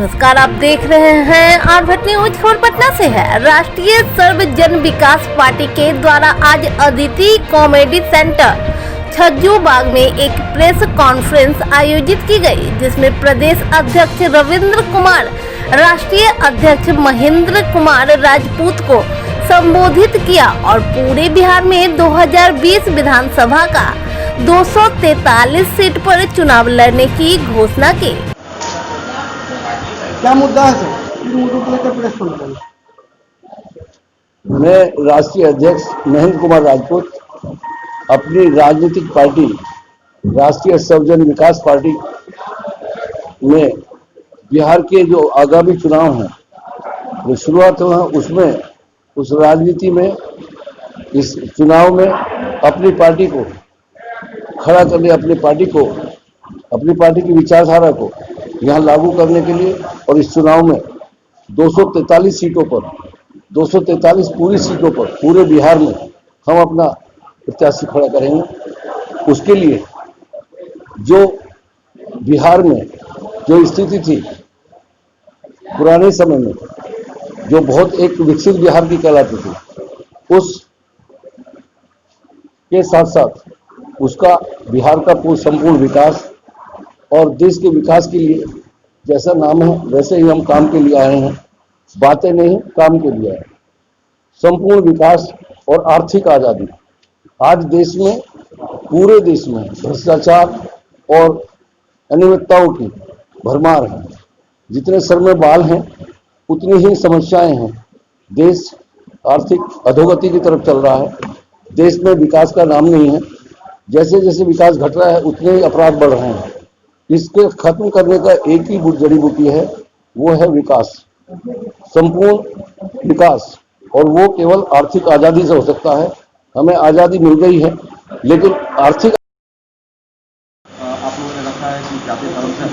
नमस्कार, आप देख रहे हैं आरभट न्यूज खबर पटना से है। राष्ट्रीय सर्व जन विकास पार्टी के द्वारा आज अदिति कॉमेडी सेंटर छज्जू बाग में एक प्रेस कॉन्फ्रेंस आयोजित की गई, जिसमें प्रदेश अध्यक्ष रविंद्र कुमार, राष्ट्रीय अध्यक्ष महेंद्र कुमार राजपूत को संबोधित किया और पूरे बिहार में 2020 विधानसभा का 243 सीट पर चुनाव लड़ने की घोषणा की। क्या मुद्दा है सर? किन मुद्दों को लेकर प्रेस कॉन्फ्रेंस? मैं राष्ट्रीय अध्यक्ष महेंद्र कुमार राजपूत अपनी राजनीतिक पार्टी राष्ट्रीय सर्वजन विकास पार्टी में बिहार के जो आगामी चुनाव हैं वो शुरुआत हुआ, उसमें उस राजनीति में इस चुनाव में अपनी पार्टी को खड़ा करने, अपनी पार्टी की विचारधारा को यहाँ लागू करने के लिए और इस चुनाव में 243 सीटों पर 243 पूरी सीटों पर पूरे बिहार में हम अपना प्रत्याशी खड़ा करेंगे। उसके लिए जो बिहार में जो स्थिति थी पुराने समय में, जो बहुत एक विकसित बिहार की कहलाती थी, उस के साथ साथ उसका बिहार का संपूर्ण विकास और देश के विकास के लिए जैसा नाम है वैसे ही हम काम के लिए आए हैं, बातें नहीं काम के लिए आए। संपूर्ण विकास और आर्थिक आजादी। आज देश में, पूरे देश में भ्रष्टाचार और अनियमितताओं की भरमार है। जितने सर में बाल हैं उतनी ही समस्याएं हैं। देश आर्थिक अधोगति की तरफ चल रहा है। देश में विकास का नाम नहीं है। जैसे जैसे विकास घट रहा है उतने ही अपराध बढ़ रहे हैं। इसके खत्म करने का एक ही जड़ी बूटी है, वो है विकास, संपूर्ण विकास, और वो केवल आर्थिक आजादी से हो सकता है। हमें आजादी मिल गई है, लेकिन आर्थिक आप लोगों ने रखा है कि जाति धर्म से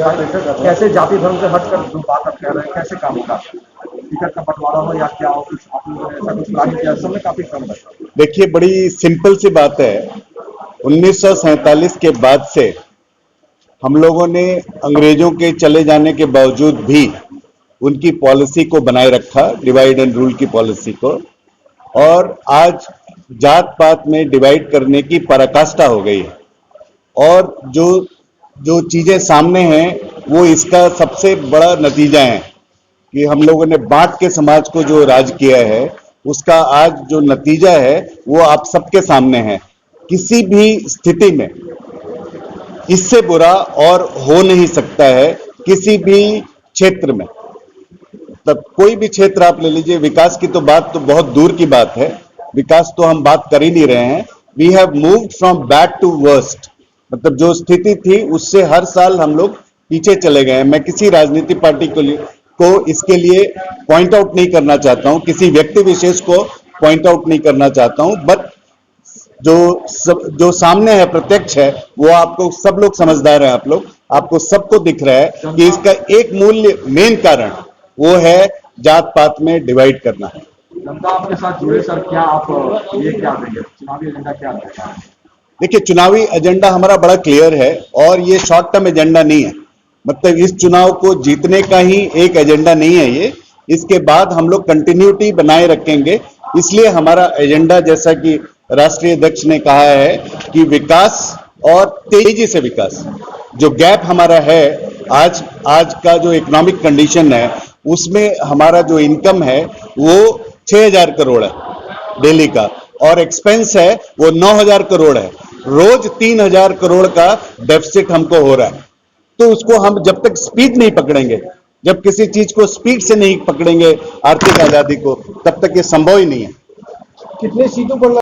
हटकर कैसे जाति धर्म से हटकर जो बात आप कह रहे हैं कैसे काम होगा? टिकट का बंटवारा हो या क्या हो, कुछ आप लोगों ने ऐसा कुछ प्लान किया? समय काफी कम है। देखिए, बड़ी सिंपल सी बात है। 1947 के बाद से हम लोगों ने अंग्रेजों के चले जाने के बावजूद भी उनकी पॉलिसी को बनाए रखा, डिवाइड एंड रूल की पॉलिसी को, और आज जात पात में डिवाइड करने की पराकाष्ठा हो गई है। और जो चीजें सामने हैं वो इसका सबसे बड़ा नतीजा है कि हम लोगों ने बांट के समाज को जो राज किया है उसका आज जो नतीजा है वो आप सबके सामने है। किसी भी स्थिति में इससे बुरा और हो नहीं सकता है, किसी भी क्षेत्र में। तब कोई भी क्षेत्र आप ले लीजिए, विकास की तो बात तो बहुत दूर की बात है, विकास तो हम बात कर ही नहीं रहे हैं। We have moved from bad to worst, मतलब जो स्थिति थी उससे हर साल हम लोग पीछे चले गए हैं। मैं किसी राजनीतिक पार्टी को इसके लिए पॉइंट आउट नहीं करना चाहता हूं, किसी व्यक्ति विशेष को पॉइंट आउट नहीं करना चाहता हूं, बट जो सामने है, प्रत्यक्ष है, वो आपको सब लोग समझदार हैं, आपको सबको दिख रहा है कि इसका एक मूल्य मेन कारण वो है जात पात में डिवाइड करना है। जनता आपके साथ जुड़े सर, क्या आप ये क्या देंगे? चुनावी एजेंडा क्या देगा? देखिए, चुनावी एजेंडा हमारा बड़ा क्लियर है और ये शॉर्ट टर्म एजेंडा नहीं है। मतलब इस चुनाव को जीतने का ही एक एजेंडा नहीं है ये। इसके बाद हम लोग कंटिन्यूटी बनाए रखेंगे। इसलिए हमारा एजेंडा, जैसा कि राष्ट्रीय अध्यक्ष ने कहा है कि विकास और तेजी से विकास। जो गैप हमारा है आज का जो इकोनॉमिक कंडीशन है उसमें हमारा जो इनकम है वो 6,000 करोड़ है डेली का, और एक्सपेंस है वो 9,000 करोड़ है। रोज 3,000 करोड़ का डेफिसिट हमको हो रहा है। तो उसको हम जब तक स्पीड नहीं पकड़ेंगे, जब किसी चीज को स्पीड से नहीं पकड़ेंगे आर्थिक आजादी को, तब तक ये संभव ही नहीं है। कितने सीटों पर